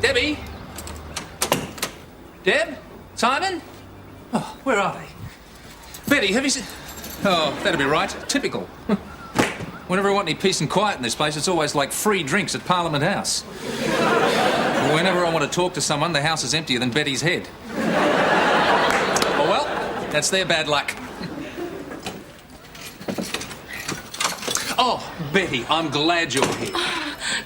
Debbie? Deb? Simon? Oh, where are they? Betty, have you seen... Oh, that'll be right. Typical. Whenever I want any peace and quiet in this place, it's always like free drinks at Parliament House. Whenever I want to talk to someone, the house is emptier than Betty's head. Oh, well, that's their bad luck. Oh, Betty, I'm glad you're here.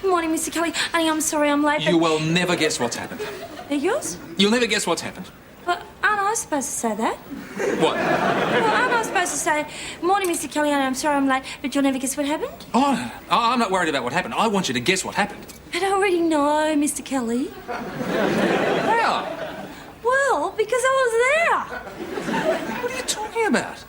Good morning, Mr. Kelly. Honey, I'm sorry I'm late. You will never guess what's happened. They're yours? You'll never guess what's happened. But aren't I supposed to say that? What? Well, aren't I supposed to say, morning, Mr. Kelly, honey, I'm sorry I'm late, but you'll never guess what happened? Oh, I'm not worried about what happened. I want you to guess what happened. But I already know, Mr. Kelly. How? Well, because I was there. What are you talking about?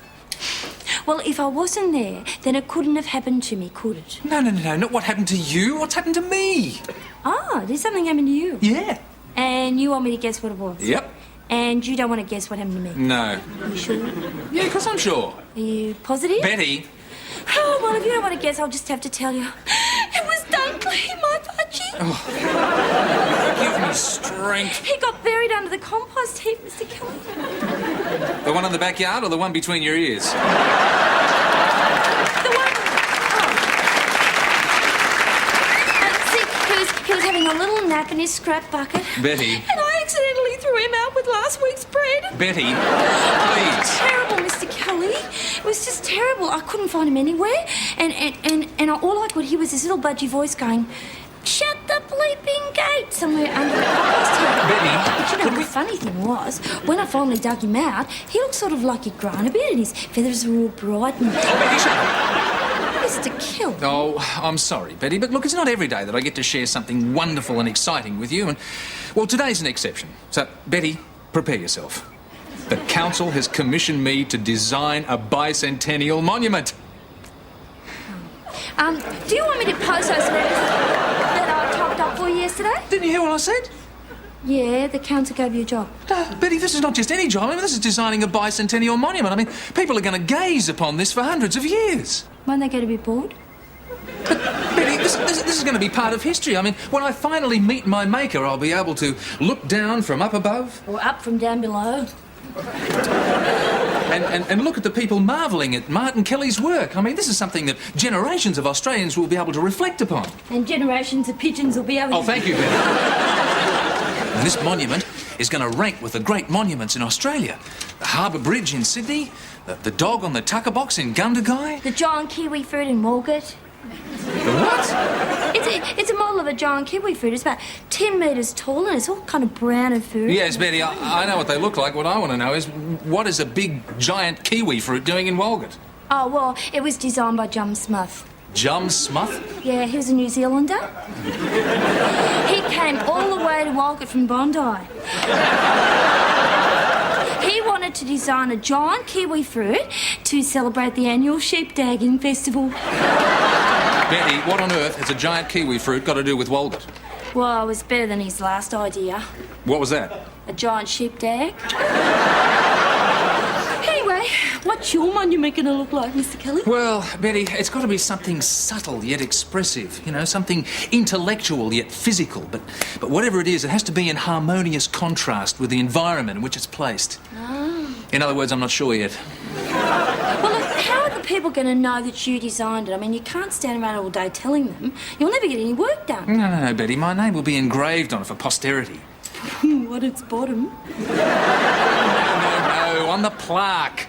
Well, if I wasn't there, then it couldn't have happened to me, could it? No, not what happened to you. What's happened to me? Ah, did something happen to you? Yeah. And you want me to guess what it was? Yep. And you don't want to guess what happened to me? No. Are you sure? Yeah, because I'm sure. Are you positive? Betty. Oh, well, if you don't want to guess, I'll just have to tell you. It was Dunkley, my budgie. Oh. Give me strength. He got buried under the compost heap, Mr. Kelly. The one in the backyard or the one between your ears? The one... See, he was having a little nap in his scrap bucket. Betty. And I accidentally threw him out with last week's bread. Betty, please. Terrible, Mr. Kelly. It was just terrible. I couldn't find him anywhere. And all I could hear was this little budgie voice going, "Shut the bleeping gate," somewhere under the compost heap. Betty, But you know, the funny thing was, when I finally dug him out, he looked sort of like he'd grown a bit and his feathers were all bright and... Betty, shut up. Mr. Kelly. Oh, I'm sorry, Betty, but look, it's not every day that I get to share something wonderful and exciting with you, and, well, today's an exception. So, Betty, prepare yourself. The council has commissioned me to design a bicentennial monument. Do you want me to post those letters that I typed up for you yesterday? Didn't you hear what I said? Yeah, the council gave you a job. No, Betty, this is not just any job. I mean, this is designing a bicentennial monument. I mean, people are going to gaze upon this for hundreds of years. Won't they go to be bored? But, Betty, this is going to be part of history. I mean, when I finally meet my maker, I'll be able to look down from up above. Or up from down below. And look at the people marvelling at Martin Kelly's work. I mean, this is something that generations of Australians will be able to reflect upon. And generations of pigeons will be able to... Oh, thank you, Betty. And this monument is going to rank with the great monuments in Australia. The Harbour Bridge in Sydney, the dog on the tucker box in Gundagai. The giant kiwi fruit in Walgett. The what? It's a model of a giant kiwi fruit. It's about 10 metres tall and it's all kind of brown and furry. Yes, Betty, I know what they look like. What I want to know is, what is a big, giant kiwi fruit doing in Walgett? Oh, well, it was designed by Jum Smuth. Jum Smuth? Yeah, he was a New Zealander. He came all the way to Walgett from Bondi. He wanted to design a giant kiwi fruit to celebrate the annual sheepdagging festival. Betty, what on earth has a giant kiwi fruit got to do with Walgett? Well, it was better than his last idea. What was that? A giant sheepdag. Anyway, what's your monument going to look like, Mr. Kelly? Well, Betty, it's got to be something subtle yet expressive. You know, something intellectual yet physical. But whatever it is, it has to be in harmonious contrast with the environment in which it's placed. Oh. In other words, I'm not sure yet. Well, look, how are the people going to know that you designed it? I mean, you can't stand around all day telling them. You'll never get any work done. No, Betty. My name will be engraved on it for posterity. What, its bottom? No, on the plaque.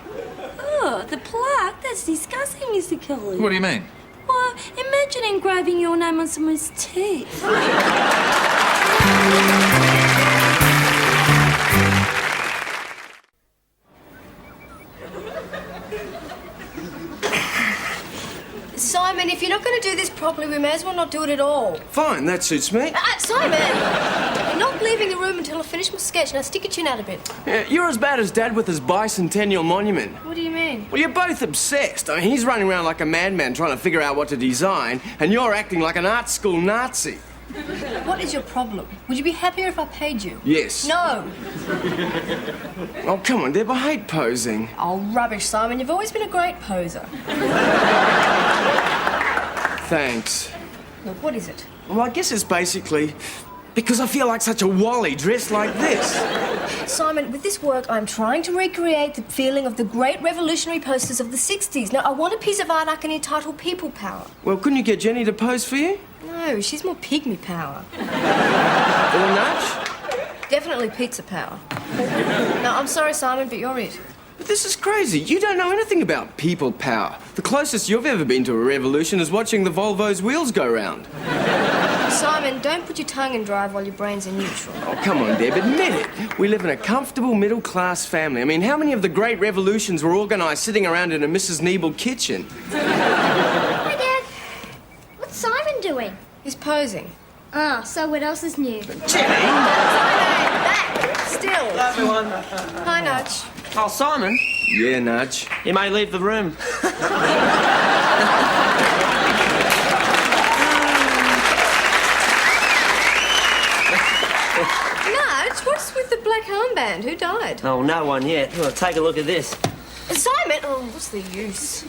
Oh, the plaque? That's disgusting, Mr. Kelly. What do you mean? Well, imagine engraving your name on someone's teeth. Simon, if you're not going to do this properly, we may as well not do it at all. Fine, that suits me. Simon! You're not leaving the room until I finish my sketch. Now stick your chin out a bit. Yeah, you're as bad as Dad with his bicentennial monument. What do you mean? Well, you're both obsessed. I mean, he's running around like a madman trying to figure out what to design, and you're acting like an art school Nazi. What is your problem? Would you be happier if I paid you? Yes. No. Oh, come on, Deb, I hate posing. Oh, rubbish, Simon. You've always been a great poser. Thanks. Look, what is it? Well, I guess it's basically Because I feel like such a wally dressed like this. Simon, with this work, I'm trying to recreate the feeling of the great revolutionary posters of the 60s. Now, I want a piece of art I can entitle People Power. Well, couldn't you get Jenny to pose for you? No, she's more pygmy power. Or Nudge? Definitely pizza power. No, I'm sorry, Simon, but you're it. But this is crazy. You don't know anything about people power. The closest you've ever been to a revolution is watching the Volvo's wheels go round. Simon, don't put your tongue in drive while your brain's in neutral. Oh, come on, Deb, admit it. We live in a comfortable middle-class family. I mean, how many of the great revolutions were organised sitting around in a Mrs. Niebel kitchen? Hi, Dad. What's Simon doing? He's posing. Ah, so what else is new? Jenny! Simon, back! Still. Hello, everyone. Hi, Nudge. Oh, Simon, Yeah, Nudge. you may leave the room. Nudge, what's with the black armband? Who died? Oh, no one yet. Well, take a look at this. Simon! Oh, what's the use?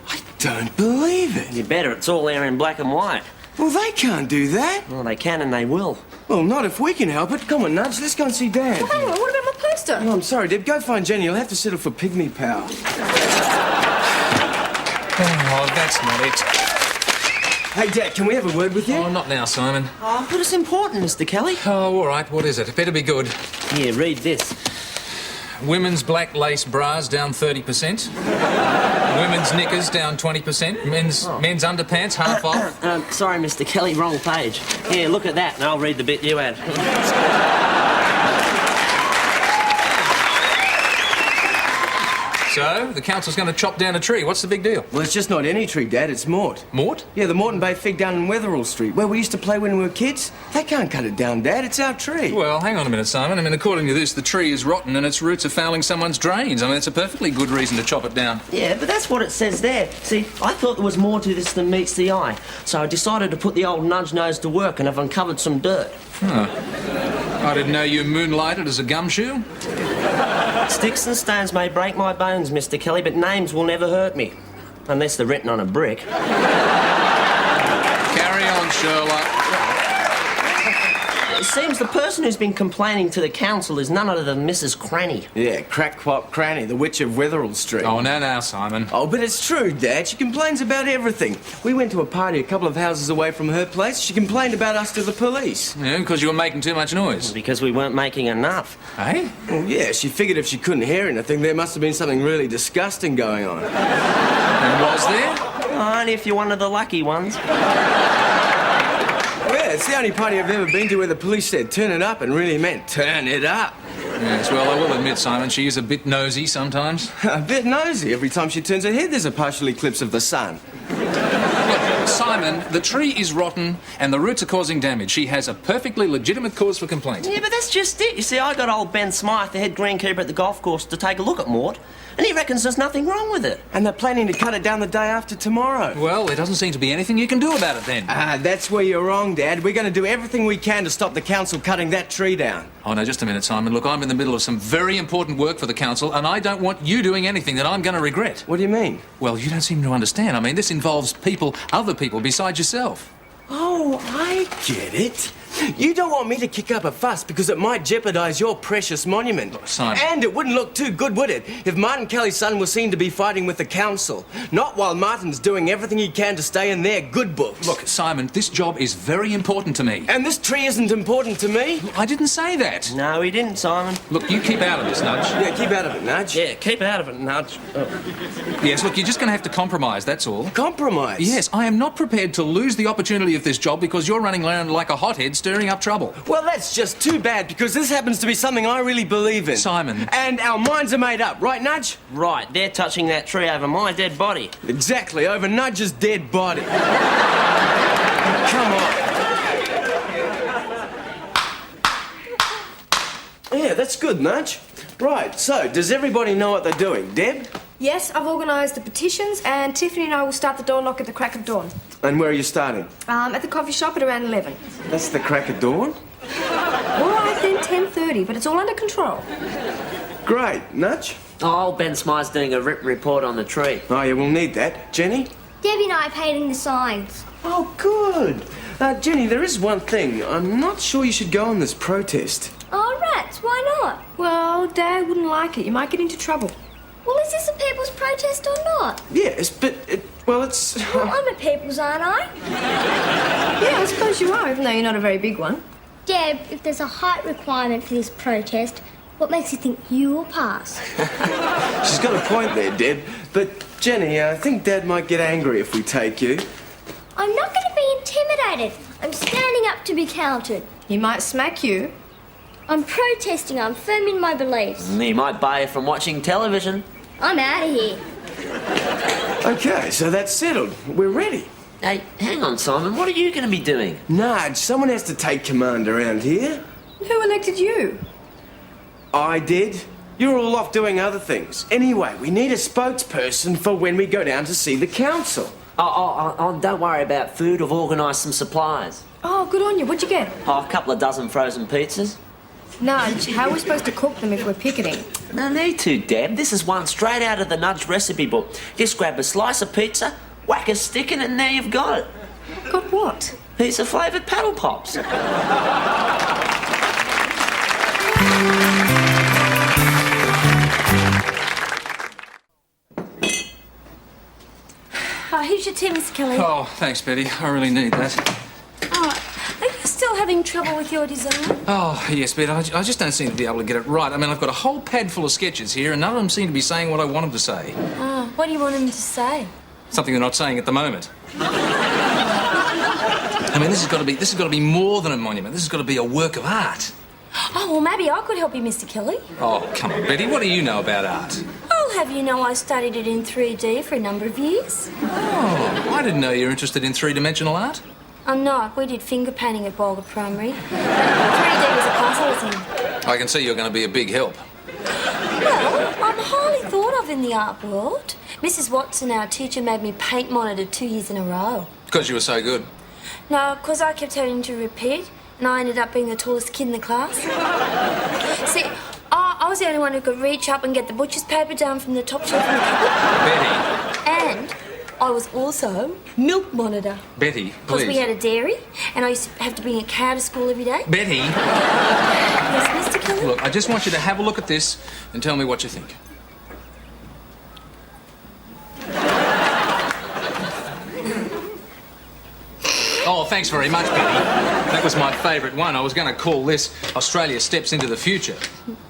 I don't believe it. You better. It's all there in black and white. Well, they can't do that. Well, they can and they will. Well, not if we can help it. Come on, Nudge, let's go and see Dad. Hang on, what about my poster? Oh, I'm sorry, Deb. Go find Jenny. You'll have to settle for pygmy power. Oh, that's not it. Hey, Dad, can we have a word with you? Oh, not now, Simon. Oh, but it's important, Mr. Kelly. Oh, all right. What is it? It better be good. Here, read this. Women's black lace bras down 30%. Women's knickers down 20%. Men's underpants half off. Sorry, Mr. Kelly, wrong page. Here, look at that, and I'll read the bit you had. So, the council's going to chop down a tree. What's the big deal? Well, it's just not any tree, Dad. It's Mort. Mort? Yeah, the Moreton Bay fig down in Wetherall Street, where we used to play when we were kids. They can't cut it down, Dad. It's our tree. Well, hang on a minute, Simon. I mean, according to this, the tree is rotten and its roots are fouling someone's drains. I mean, it's a perfectly good reason to chop it down. Yeah, but that's what it says there. See, I thought there was more to this than meets the eye, so I decided to put the old nudge nose to work and have uncovered some dirt. I didn't know you moonlighted as a gumshoe. Sticks and stones may break my bones, Mr. Kelly, but names will never hurt me. Unless they're written on a brick. Carry on, Sherlock. It seems the person who's been complaining to the council is none other than Mrs. Cranny. Yeah, Crackpot Cranny, the witch of Wetherall Street. Oh, now, Simon. Oh, but it's true, Dad. She complains about everything. We went to a party a couple of houses away from her place. She complained about us to the police. Yeah, because you were making too much noise. Because we weren't making enough. Eh? Well, yeah, she figured if she couldn't hear anything, there must have been something really disgusting going on. And was there? Oh, only if you're one of the lucky ones. Yeah, it's the only party I've ever been to where the police said turn it up and really meant turn it up. Yes, well, I will admit, Simon, she is a bit nosy sometimes. A bit nosy. Every time she turns her head, there's a partial eclipse of the sun. Look, Simon, the tree is rotten and the roots are causing damage. She has a perfectly legitimate cause for complaint. Yeah, but that's just it. You see, I got old Ben Smythe, the head greenkeeper at the golf course, to take a look at Mort, and he reckons there's nothing wrong with it. And they're planning to cut it down the day after tomorrow. Well, there doesn't seem to be anything you can do about it then. Ah, that's where you're wrong, Dad. We're going to do everything we can to stop the council cutting that tree down. Oh, no, just a minute, Simon. Look, I'm in the middle of some very important work for the council, and I don't want you doing anything that I'm going to regret. What do you mean? Well, you don't seem to understand. I mean, this involves people, other people besides yourself. Oh, I get it. You don't want me to kick up a fuss because it might jeopardise your precious monument. Simon. And it wouldn't look too good, would it, if Martin Kelly's son was seen to be fighting with the council? Not while Martin's doing everything he can to stay in their good books. Look, Simon, this job is very important to me. And this tree isn't important to me? I didn't say that. No, he didn't, Simon. Look, you keep out of this, Nudge. Yeah, keep out of it, Nudge. Yeah, keep out of it, Nudge. Yes, look, you're just going to have to compromise, that's all. Compromise? Yes, I am not prepared to lose the opportunity of this job because you're running around like a hothead stirring up trouble. Well, that's just too bad because this happens to be something I really believe in. Simon. And our minds are made up, right, Nudge? Right, they're touching that tree over my dead body. Exactly, over Nudge's dead body. Come on. Yeah, that's good, Nudge. Right, so, does everybody know what they're doing? Deb? Yes, I've organised the petitions, and Tiffany and I will start the door knock at the crack of dawn. And where are you starting? At the coffee shop at around 11. That's the crack of dawn? All right, then, 10:30, but it's all under control. Great. Nudge? Oh, old Ben Smythe's doing a report on the tree. Oh, yeah, we'll need that. Jenny? Debbie and I are painting the signs. Oh, good. Jenny, there is one thing. I'm not sure you should go on this protest. Oh, rats, why not? Well, Dad wouldn't like it. You might get into trouble. Well, is this a people's protest or not? Yes, but, it's... Well, I'm a people's, aren't I? Yeah, I suppose you are, even though you're not a very big one. Deb, if there's a height requirement for this protest, what makes you think you will pass? She's got a point there, Deb. But, Jenny, I think Dad might get angry if we take you. I'm not going to be intimidated. I'm standing up to be counted. He might smack you. I'm protesting. I'm firm in my beliefs. He might buy you from watching television. I'm out of here. Okay, so that's settled. We're ready. Hey, hang on, Simon. What are you going to be doing? Nudge, someone has to take command around here. Who elected you? I did. You're all off doing other things. Anyway, we need a spokesperson for when we go down to see the council. Oh, don't worry about food. I've organised some supplies. Oh, good on you. What'd you get? Oh, a couple of dozen frozen pizzas. Nudge, how are we supposed to cook them if we're picketing? No need to, Deb. This is one straight out of the Nudge recipe book. Just grab a slice of pizza, whack a stick in it, and there you've got it. Got what? Pizza flavoured paddle pops. Oh, here's your tea, Mr. Kelly. Oh, thanks, Betty. I really need that. Oh, are you still having trouble with your design? Oh, yes, Betty. I just don't seem to be able to get it right. I mean, I've got a whole pad full of sketches here, and none of them seem to be saying what I want them to say. Oh, what do you want them to say? Something they're not saying at the moment. I mean, this has got to be more than a monument. This has got to be a work of art. Oh, well, maybe I could help you, Mr. Kelly. Oh, come on, Betty. What do you know about art? I'll have you know I studied it in 3D for a number of years. Oh, I didn't know you were interested in three-dimensional art. I'm not. We did finger painting at Bulga Primary. 3D was a class I was in. I can see you're going to be a big help. Well, I'm highly thought of in the art world. Mrs. Watson, our teacher, made me paint monitor 2 years in a row. Because you were so good. No, because I kept having to repeat, and I ended up being the tallest kid in the class. See, I was the only one who could reach up and get the butcher's paper down from the top shelf in the cupboard. Betty. And I was also milk monitor. Betty, Because please. we had a dairy, and I used to have to bring a cow to school every day. Betty. Yes, Mr. Kelly? Look, I just want you to have a look at this and tell me what you think. Oh, thanks very much, Betty. That was my favourite one. I was going to call this Australia Steps into the Future.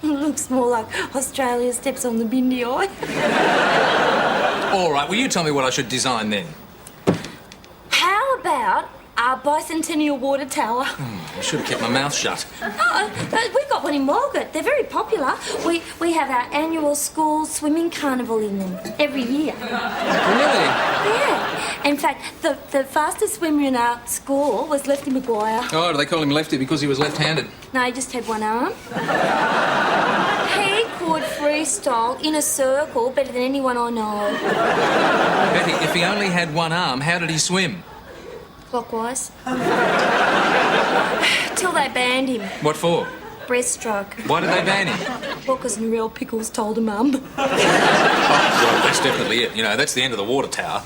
It looks more like Australia steps on the Bindi Eye. All right, well, you tell me what I should design then. How about our bicentennial water tower? I should have kept my mouth shut. We've got one in Walgett. They're very popular. We have our annual school swimming carnival in them every year. Really? Yeah. In fact, the fastest swimmer in our school was Lefty Maguire. Oh, do they call him Lefty because he was left-handed? No, he just had one arm. He could freestyle in a circle better than anyone I know. Betty, if he only had one arm, how did he swim? Clockwise. Till they banned him. What for? Breaststroke. Why did they ban him? Well, because Real Pickles told her mum. Well, that's definitely it. You know, that's the end of the water tower.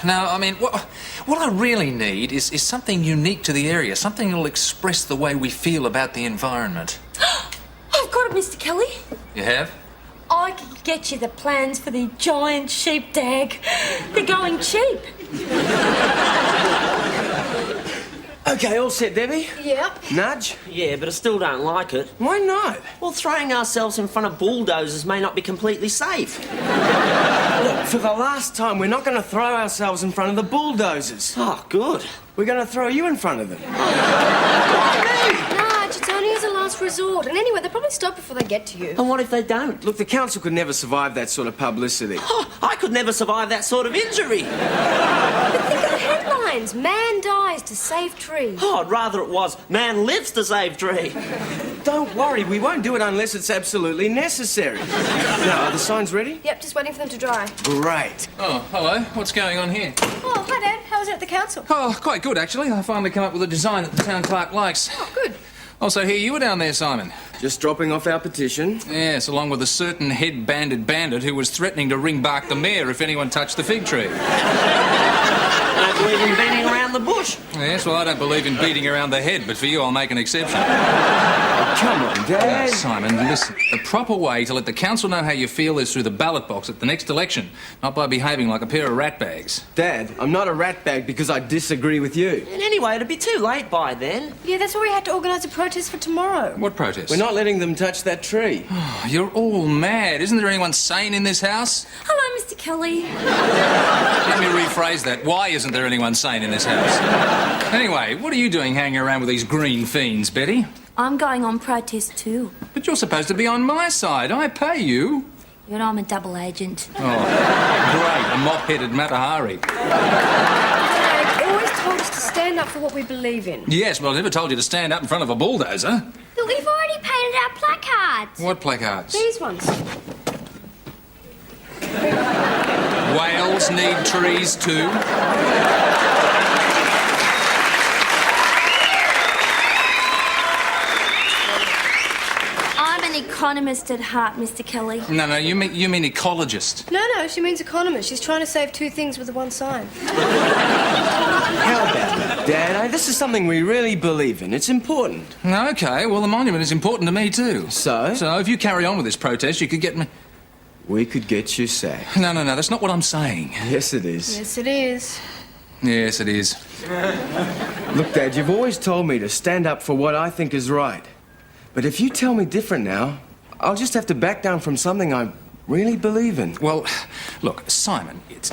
Now, I mean, what I really need is something unique to the area, something that'll express the way we feel about the environment. I've got it, Mr. Kelly. You have? I can get you the plans for the giant sheep tag. They're going cheap. Okay, all set, Debbie? Yep. Nudge? Yeah, but I still don't like it. Why not? Well, throwing ourselves in front of bulldozers may not be completely safe. Look, for the last time, we're not going to throw ourselves in front of the bulldozers. Oh, good. We're going to throw you in front of them. Nudge, it's only as a last resort. And anyway, they'll probably stop before they get to you. And what if they don't? Look, the council could never survive that sort of publicity. Oh, I could never survive that sort of injury. But think of the headlines. Man dies to save tree. Oh, I'd rather it was man lives to save tree. Don't worry, we won't do it unless it's absolutely necessary. Now, are the signs ready? Yep, just waiting for them to dry. Great. Oh, hello. What's going on here? Oh, hi, Dad. How was it at the council? Oh, quite good, actually. I finally come up with a design that the town clerk likes. Oh, good. Also, here you were down there, Simon. Just dropping off our petition. Yes, along with a certain head-banded bandit who was threatening to ring bark the mayor if anyone touched the fig tree. I don't believe in beating around the bush. Yes, well, I don't believe in beating around the head, but for you, I'll make an exception. Come on, Dad. Simon, listen. The proper way to let the council know how you feel is through the ballot box at the next election, not by behaving like a pair of ratbags. Dad, I'm not a ratbag because I disagree with you. And anyway, it'd be too late by then. Yeah, that's why we had to organise a protest for tomorrow. What protest? We're not letting them touch that tree. You're all mad. Isn't there anyone sane in this house? Hello, Mr. Kelly. Let me rephrase that. Why isn't there anyone sane in this house? Anyway, what are you doing hanging around with these green fiends, Betty? I'm going on protest too. But you're supposed to be on my side. I pay you. You know, I'm a double agent. Oh, great. A mop-headed Matahari. Dad, you always told us to stand up for what we believe in. Yes, well, I never told you to stand up in front of a bulldozer. But we've already painted our placards. What placards? These ones. Whales need trees too. I'm an economist at heart, Mr. Kelly. No, you mean ecologist. No, she means economist. She's trying to save two things with the one sign. How about it, Dad? This is something we really believe in. It's important. Okay, well, the monument is important to me too. So? So if you carry on with this protest, you could get me... We could get you sacked. No, that's not what I'm saying. Yes, it is. Yes, it is. Yes, it is. Look, Dad, you've always told me to stand up for what I think is right. But if you tell me different now, I'll just have to back down from something I really believe in. Well, look, Simon, it's...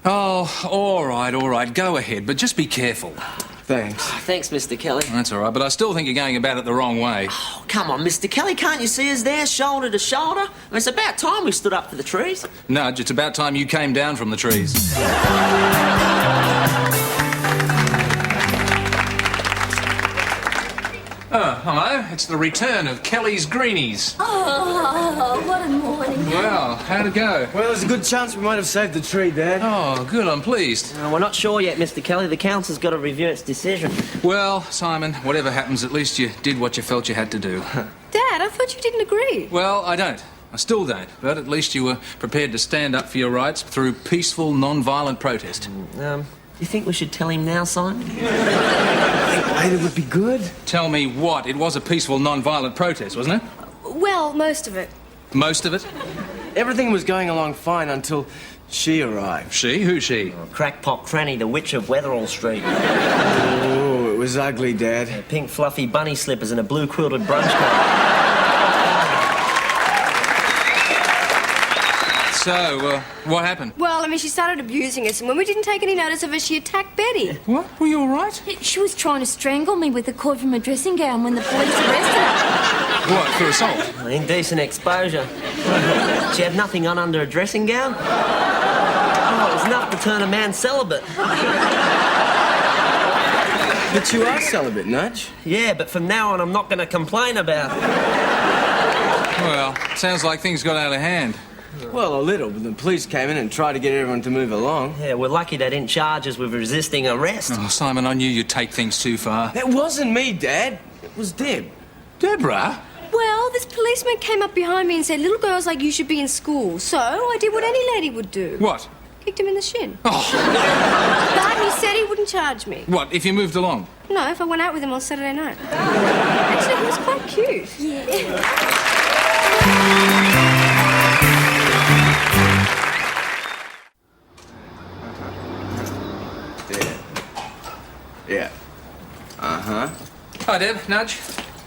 Oh, all right, go ahead, but just be careful. Thanks. Thanks, Mr. Kelly. That's all right, but I still think you're going about it the wrong way. Oh, come on, Mr. Kelly, can't you see us there, shoulder to shoulder? I mean, it's about time we stood up for the trees. Nudge, it's about time you came down from the trees. Oh, hello. It's the return of Kelly's Greenies. Oh, what a morning. Well, how'd it go? Well, there's a good chance we might have saved the tree, Dad. Oh, good, I'm pleased. We're not sure yet, Mr. Kelly. The council's got to review its decision. Well, Simon, whatever happens, at least you did what you felt you had to do. Dad, I thought you didn't agree. Well, I don't. I still don't. But at least you were prepared to stand up for your rights through peaceful, non-violent protest. You think we should tell him now, Simon? Wait, it would be good. Tell me what? It was a peaceful, non-violent protest, wasn't it? Well, most of it. Most of it? Everything was going along fine until she arrived. She? Who's she? Crackpot Cranny, the witch of Wetherall Street. Oh, it was ugly, Dad. Pink fluffy bunny slippers and a blue quilted brunch coat. So, what happened? Well, I mean, she started abusing us, and when we didn't take any notice of her, she attacked Betty. What? Were you all right? She was trying to strangle me with the cord from her dressing gown when the police arrested her. What, for assault? Indecent exposure. She had nothing on under a dressing gown. Oh, it was enough to turn a man celibate. But you are celibate, Nudge. Yeah, but from now on, I'm not going to complain about it. Well, sounds like things got out of hand. Well, a little, but the police came in and tried to get everyone to move along. Yeah, we're lucky they didn't charge us with resisting arrest. Oh, Simon, I knew you'd take things too far. That wasn't me, Dad. It was Deb. Deborah? Well, this policeman came up behind me and said, little girls like you should be in school. So I did what any lady would do. What? Kicked him in the shin. Oh, But he said he wouldn't charge me. what, if you moved along? No, if I went out with him on Saturday night. Actually, he was quite cute. Yeah. Yeah. Uh-huh. Hi, Deb. Nudge.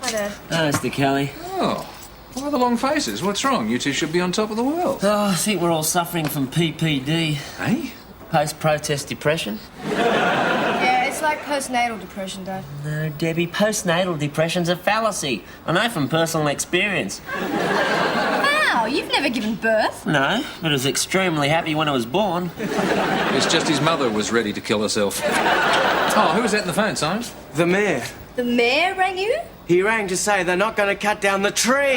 Hi, Dad. Mr. Kelly. Oh, why the long faces? What's wrong? You two should be on top of the world. Oh, I think we're all suffering from PPD. Hey? Post-protest depression. Yeah, it's like postnatal depression, Dad. No, Debbie, postnatal depression's a fallacy. I know from personal experience. Wow, you've never given birth. No, but I was extremely happy when I was born. It's just his mother was ready to kill herself. Oh, who was that on the phone, Simon? The mayor. The mayor rang you? He rang to say they're not going to cut down the tree.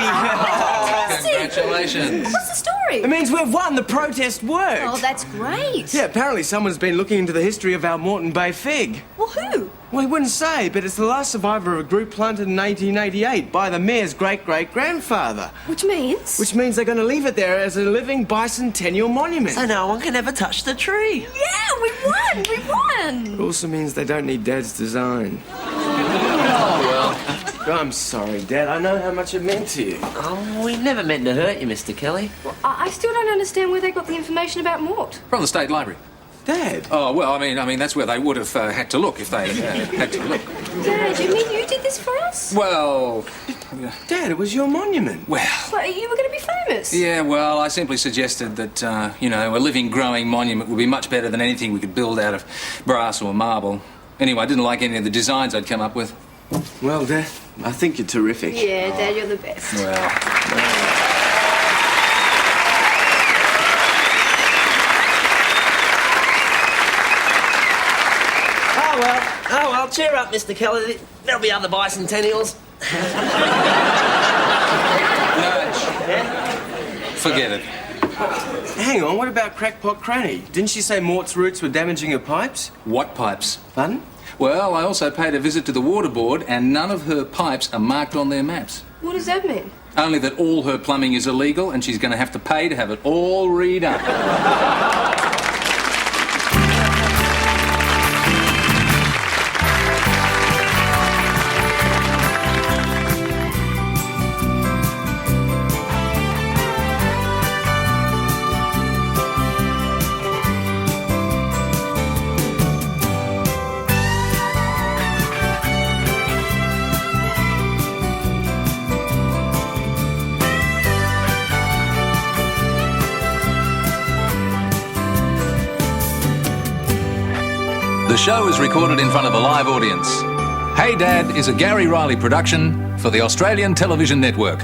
Congratulations. What's the story? It means we've won. The protest worked. Oh, that's great. Yeah, apparently someone's been looking into the history of our Moreton Bay fig. Well, who? Well, he wouldn't say, but it's the last survivor of a group planted in 1888 by the mayor's great-great-grandfather. Which means? Which means they're going to leave it there as a living bicentennial monument. So no one can ever touch the tree. Yeah, we won! We won! It also means they don't need Dad's design. Oh, well. I'm sorry, Dad. I know how much it meant to you. Oh, we never meant to hurt you, Mr. Kelly. I still don't understand where they got the information about Mort. From the State Library. Dad? Oh, well, I mean, that's where they would have had to look if they had to look. Dad, you mean you did this for us? Well, Dad, it was your monument. well. But you were going to be famous. Yeah, well, I simply suggested that, a living, growing monument would be much better than anything we could build out of brass or marble. Anyway, I didn't like any of the designs I'd come up with. Well, Dad, I think you're terrific. Yeah, Dad, you're the best. Well. Oh well, cheer up, Mr. Kelly. There'll be other bicentennials. Forget it. Hang on, what about Crackpot Cranny? Didn't she say Mort's roots were damaging her pipes? What pipes? Pardon? Well, I also paid a visit to the water board, and none of her pipes are marked on their maps. What does that mean? Only that all her plumbing is illegal, and she's going to have to pay to have it all redone. The show is recorded in front of a live audience. Hey Dad is a Gary Riley production for the Australian Television Network.